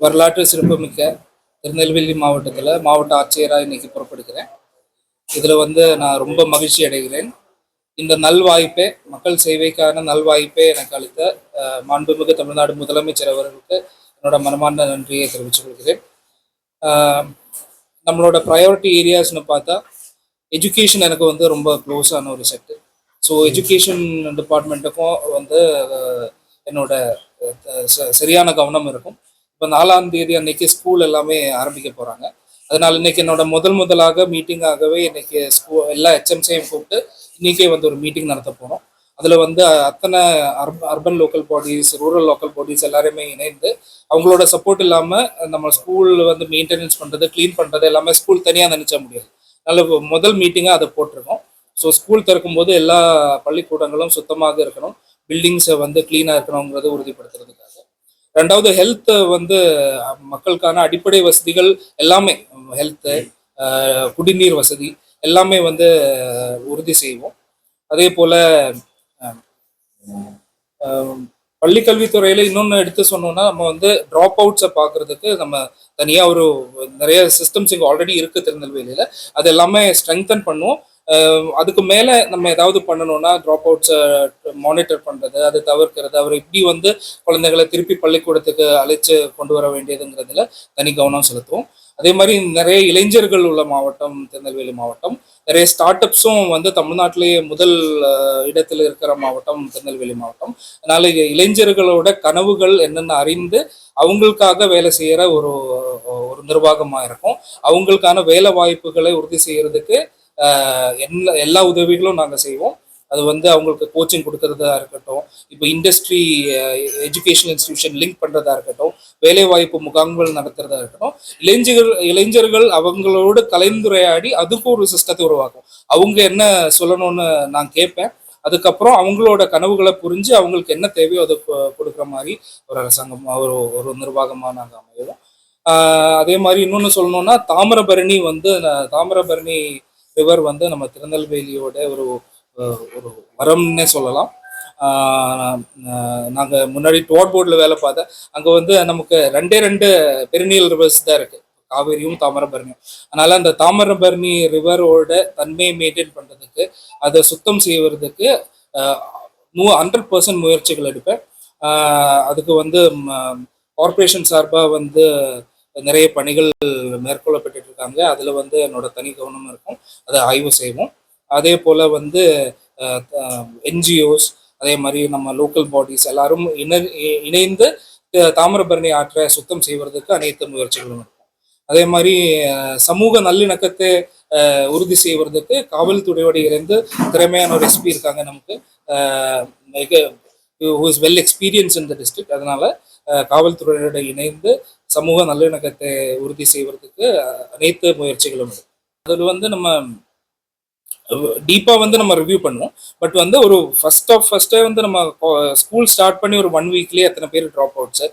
வரலாற்று சிறப்புமிக்க திருநெல்வேலி மாவட்டத்தில் மாவட்ட ஆட்சியராக இன்னைக்கு பொறுப்பெடுக்கிறேன். இதில் நான் ரொம்ப மகிழ்ச்சி அடைகிறேன். இந்த நல்வாய்ப்பை, மக்கள் சேவைக்கான நல்வாய்ப்பை எனக்கு அளித்த மாண்புமிகு தமிழ்நாடு முதலமைச்சர் அவர்களுக்கு என்னோட மனமார்ந்த நன்றியை தெரிவித்துக் கொள்கிறேன். நம்மளோட ப்ரையாரிட்டி ஏரியாஸ்னு பார்த்தா எஜுகேஷன் எனக்கு ரொம்ப க்ளோஸான ஒரு செக்டர். ஸோ எஜுகேஷன் டிபார்ட்மெண்ட்டுக்கும் என்னோட சரியான கவனம் இருக்கும். இப்போ 4ஆம் தேதி அன்னைக்கு ஸ்கூல் எல்லாமே ஆரம்பிக்க போகிறாங்க. அதனால் இன்னைக்கு என்னோட முதலாக மீட்டிங்காகவே இன்னைக்கு எல்லா ஹெச்எம்சியையும் கூப்பிட்டு இன்னைக்கே ஒரு மீட்டிங் நடத்த போகிறோம். அதில் அத்தனை urban local bodies, rural local bodies எல்லாருமே இணைந்து அவங்களோட சப்போர்ட் இல்லாமல் நம்ம ஸ்கூல் மெயின்டெனன்ஸ் பண்ணுறது, க்ளீன் பண்ணுறது எல்லாமே ஸ்கூல் தனியாக நினச்சா முடியாது. அதனால் முதல் மீட்டிங்காக அதை போட்டிருக்கோம். ஸோ ஸ்கூல் திறக்கும்போது எல்லா பள்ளிக்கூடங்களும் சுத்தமாக இருக்கணும், பில்டிங்ஸை க்ளீனாக இருக்கணுங்கிறத உறுதிப்படுத்துறதுக்காக. ரெண்டாவது ஹெல்த் மக்களுக்கான அடிப்படை வசதிகள் எல்லாமே, ஹெல்த்து, குடிநீர் வசதி எல்லாமே உறுதி செய்வோம். அதே போல் பள்ளிக்கல்வித்துறையில் இன்னொன்று எடுத்து சொன்னோம்னா, நம்ம ட்ராப் அவுட்ஸை பார்க்குறதுக்கு நம்ம தனியாக நிறைய சிஸ்டம்ஸ் இங்கே ஆல்ரெடி இருக்குது திருநெல்வேலியில். அது எல்லாமே ஸ்ட்ரெங்தன் பண்ணுவோம். அதுக்கு மேலே நம்ம ஏதாவது பண்ணணும்னா ட்ராப் அவுட்ஸை மானிட்டர் பண்ணுறது, அதை தவிர்க்கிறது, அவர் இப்படி குழந்தைகளை திருப்பி பள்ளிக்கூடத்துக்கு அழைச்சி கொண்டு வர வேண்டியதுங்கிறதுல தனி கவனம் செலுத்துவோம். அதே மாதிரி நிறைய இளைஞர்கள் உள்ள மாவட்டம் திருநெல்வேலி மாவட்டம். நிறைய ஸ்டார்ட் அப்ஸும் தமிழ்நாட்டிலேயே முதல் இடத்துல இருக்கிற மாவட்டம் திருநெல்வேலி மாவட்டம். அதனால இளைஞர்களோட கனவுகள் என்னென்ன அறிந்து அவங்களுக்காக வேலை செய்கிற ஒரு நிர்வாகமாக இருக்கும். அவங்களுக்கான வேலை வாய்ப்புகளை உறுதி செய்யறதுக்கு எல்லா உதவிகளும் நாங்கள் செய்வோம். அது அவங்களுக்கு கோச்சிங் கொடுக்கறதா இருக்கட்டும், இப்போ இண்டஸ்ட்ரி எஜுகேஷனல் இன்ஸ்டிடியூஷன் லிங்க் பண்ணுறதா இருக்கட்டும், வேலைவாய்ப்பு முகாம்கள் நடத்துறதா இருக்கட்டும், இளைஞர்கள் அவங்களோடு கலந்துரையாடி அதுக்கு ஒரு சிஸ்டத்தை உருவாக்கும். அவங்க என்ன சொல்லணும்னு நான் கேட்பேன். அதுக்கப்புறம் அவங்களோட கனவுகளை புரிஞ்சு அவங்களுக்கு என்ன தேவையோ அதை கொடுக்குற மாதிரி ஒரு அரசாங்கம், ஒரு நிர்வாகமாக நாங்கள் அமைவோம். அதே மாதிரி இன்னொன்று சொல்லணும்னா, தாமிரபரணி ரிவர் நம்ம திருநெல்வேலியோட ஒரு வரம்னே சொல்லலாம். நாங்கள் முன்னாடி டோர் போர்டில் வேலை பார்த்தேன். அங்கே நமக்கு ரெண்டு பெருநீல் ரிவர்ஸ் தான் இருக்குது, காவேரியும் தாமிரபரணியும். அதனால அந்த தாமிரபரணி ரிவரோட தன்மையை மெயின்டைன் பண்ணுறதுக்கு, அதை சுத்தம் செய்வதற்கு 100% முயற்சிகள் எடுப்பேன். அதுக்கு கார்பரேஷன் சார்பாக நிறைய பணிகள் மேற்கொள்ளப்பட்டு இருக்காங்க. அதில் என்னோட தனி கவனம் இருக்கும், அதை ஆய்வு செய்வோம். அதே போல் என்ஜிஓஸ், அதே மாதிரி நம்ம லோக்கல் பாடிஸ் எல்லாரும் இணைந்து தாமிரபரணி ஆற்றை சுத்தம் செய்வதற்கு அனைத்து முயற்சிகளும் இருக்கும். அதே மாதிரி சமூக நல்லிணக்கத்தை உறுதி செய்வதற்கு காவல்துறையோடு இணைந்து திறமையான ஒரு எஸ்பி இருக்காங்க நமக்கு, who is well experienced in the district. அதனால காவல்துறையோடு இணைந்து சமூக நல்லிணக்கத்தை உறுதி செய்வதற்கு அனைத்து முயற்சிகளும் இருக்கு. அதில் நம்ம டீப்பாக நம்ம ரிவ்யூ பண்ணுவோம். பட் ஒரு ஃபர்ஸ்டே நம்ம ஸ்கூல் ஸ்டார்ட் பண்ணி ஒரு 1 வீக்லேயே எத்தனை பேர் ட்ராப் அவுட்ஸு,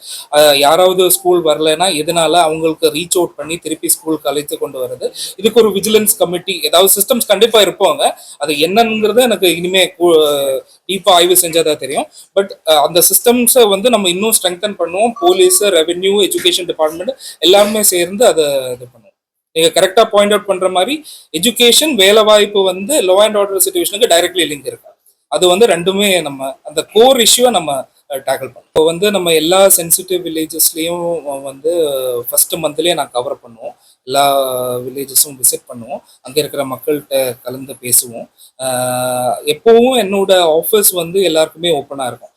யாராவது ஸ்கூல் வரலைன்னா எதனால அவங்களுக்கு ரீச் அவுட் பண்ணி திருப்பி ஸ்கூலுக்கு அழைத்து கொண்டு வர்றது. இதுக்கு ஒரு விஜிலன்ஸ் கமிட்டி, ஏதாவது சிஸ்டம்ஸ் கண்டிப்பாக இருப்பாங்க. அது என்னங்கிறது எனக்கு இனிமே டீப்பாக ஆய்வு செஞ்சாதான் தெரியும். பட் அந்த சிஸ்டம்ஸை நம்ம இன்னும் ஸ்ட்ரெங்தன் பண்ணுவோம். போலீஸ், ரெவென்யூ, எஜுகேஷன் டிபார்ட்மெண்ட் எல்லாருமே சேர்ந்து அதை இது பண்ணுவோம். நீங்க கரெக்டா பாயிண்ட் அவுட் பண்ற மாதிரி எஜுகேஷன், வேலை வாய்ப்பு லோ அண்ட் ஆர்டர் சிச்சுவேஷனுக்கு டைரக்ட்லி லிங்க் இருக்கு. அது ரெண்டுமே நம்ம அந்த கோர் இஷ்யூவை நம்ம டேக்கிள் பண்ணுவோம். இப்போ நம்ம எல்லா சென்சிட்டிவ் வில்லேஜஸ்லயும் ஃபர்ஸ்ட் மந்த்லயே நான் கவர் பண்ணுவோம். எல்லா வில்லேஜஸும் விசிட் பண்ணுவோம். அங்கே இருக்கிற மக்கள்கிட்ட கலந்து பேசுவோம். எப்போவும் என்னோட ஆஃபீஸ் வந்து எல்லாருக்குமே ஓப்பனாக இருக்கும்.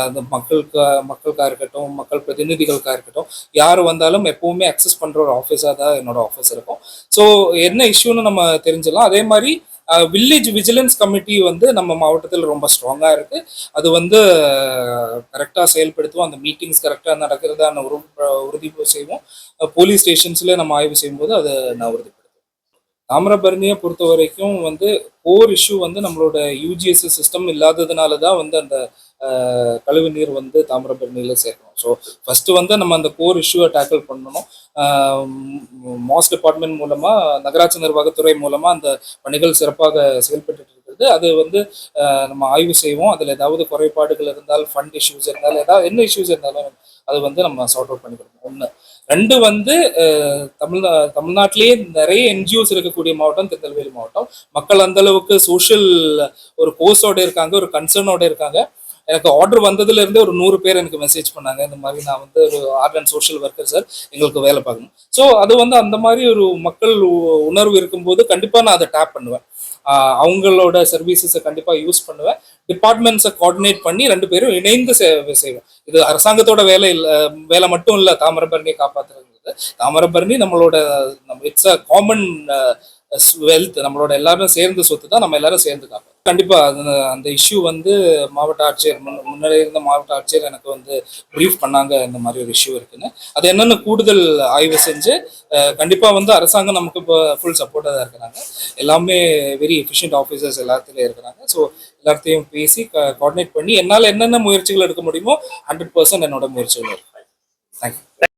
அந்த மக்களுக்கா இருக்கட்டும், மக்கள் பிரதிநிதிகளுக்கா இருக்கட்டும், யார் வந்தாலும் எப்பவுமே அக்சஸ் பண்ற ஒரு ஆஃபீஸாக தான் என்னோட ஆஃபீஸ் இருக்கும். ஸோ என்ன இஷ்யூன்னு நம்ம தெரிஞ்சிடலாம். அதே மாதிரி வில்லேஜ் விஜிலன்ஸ் கமிட்டி வந்து நம்ம மாவட்டத்தில் ரொம்ப ஸ்ட்ராங்காக இருக்கு. அது வந்து கரெக்டாக செயல்படுத்துவோம். அந்த மீட்டிங்ஸ் கரெக்டாக நடக்கிறதான உறுதி செய்வோம். போலீஸ் ஸ்டேஷன்ஸ்ல நம்ம ஆய்வு செய்யும்போது அதை நான் உறுதிப்படுத்துவேன். தாமிரபரணியை பொறுத்த வரைக்கும் வந்து கோர் இஷ்யூ வந்து நம்மளோட யூஜிஎஸ்சி சிஸ்டம் இல்லாததுனால தான் வந்து அந்த கழிவு நீர் வந்து தாமிரபரணியில் சேர்க்கணும். ஸோ ஃபர்ஸ்ட் வந்து நம்ம அந்த கோர் இஷ்யூவை டேக்கிள் பண்ணணும். மாஸ் டிபார்ட்மெண்ட் மூலமா, நகராட்சி நிர்வாகத்துறை மூலமா அந்த பணிகள் சிறப்பாக செயல்பட்டு இருக்கிறது. அது வந்து நம்ம ஆய்வு செய்வோம். அதில் ஏதாவது குறைபாடுகள் இருந்தால், ஃபண்ட் இஷ்யூஸ் இருந்தால், ஏதாவது என்ன இஷ்யூஸ் இருந்தாலும் அது வந்து நம்ம சார்ட் அவுட் பண்ணி கொடுப்போம். ஒன்று. ரெண்டு வந்து தமிழ்நாட்டிலேயே நிறைய என்ஜிஓஸ் இருக்கக்கூடிய மாவட்டம் திருநெல்வேலி மாவட்டம். மக்கள் அந்த அளவுக்கு சோஷியல் ஒரு கோர்ஸோட இருக்காங்க, ஒரு கன்சர்னோட இருக்காங்க. எனக்கு ஆர்டர் வந்ததுல இருந்தே ஒரு 100 பேர் எனக்கு மெசேஜ் பண்ணாங்க, இந்த மாதிரி நான் வந்து ஒரு art and social worker sir, எங்களுக்கு வேலை பார்க்கணும். ஸோ அது வந்து அந்த மாதிரி ஒரு மக்கள் உணர்வு இருக்கும்போது கண்டிப்பாக நான் அதை டேப் பண்ணுவேன். அவங்களோட சர்வீசஸை கண்டிப்பாக யூஸ் பண்ணுவேன். டிபார்ட்மெண்ட்ஸை கோஆர்டினேட் பண்ணி 2 பேரும் இணைந்து செய்வேன். இது அரசாங்கத்தோட வேலை இல்லை, வேலை மட்டும் இல்லை தாமிரபரணியை காப்பாற்றுறது. தாமிரபரணி நம்மளோட இட்ஸ் அ காமன் வெல்த், நம்மளோட எல்லாரும் சேர்ந்து சொத்து தான், நம்ம எல்லாரும் சேர்ந்து காப்போம். கண்டிப்பா அந்த இஷ்யூ வந்து மாவட்ட ஆட்சியர் முன்னாடி இருந்த மாவட்ட ஆட்சியர் எனக்கு வந்து ப்ரீஃப் பண்ணாங்க, இந்த மாதிரி ஒரு இஷ்யூ இருக்குன்னு. அது என்னென்னு கூடுதல் ஆய்வு செஞ்சு கண்டிப்பா வந்து அரசாங்கம் நமக்கு இப்போ ஃபுல் சப்போர்ட்டாக தான் இருக்கிறாங்க. எல்லாமே வெரி எஃபிஷியன்ட் ஆஃபீஸர்ஸ் எல்லாத்துலேயும் இருக்கிறாங்க. ஸோ எல்லாத்தையும் பேசி கோஆர்டினேட் பண்ணி என்னால் என்னென்ன முயற்சிகள் எடுக்க முடியுமோ 100% என்னோட முயற்சிகள் இருக்கும். தேங்க்யூ.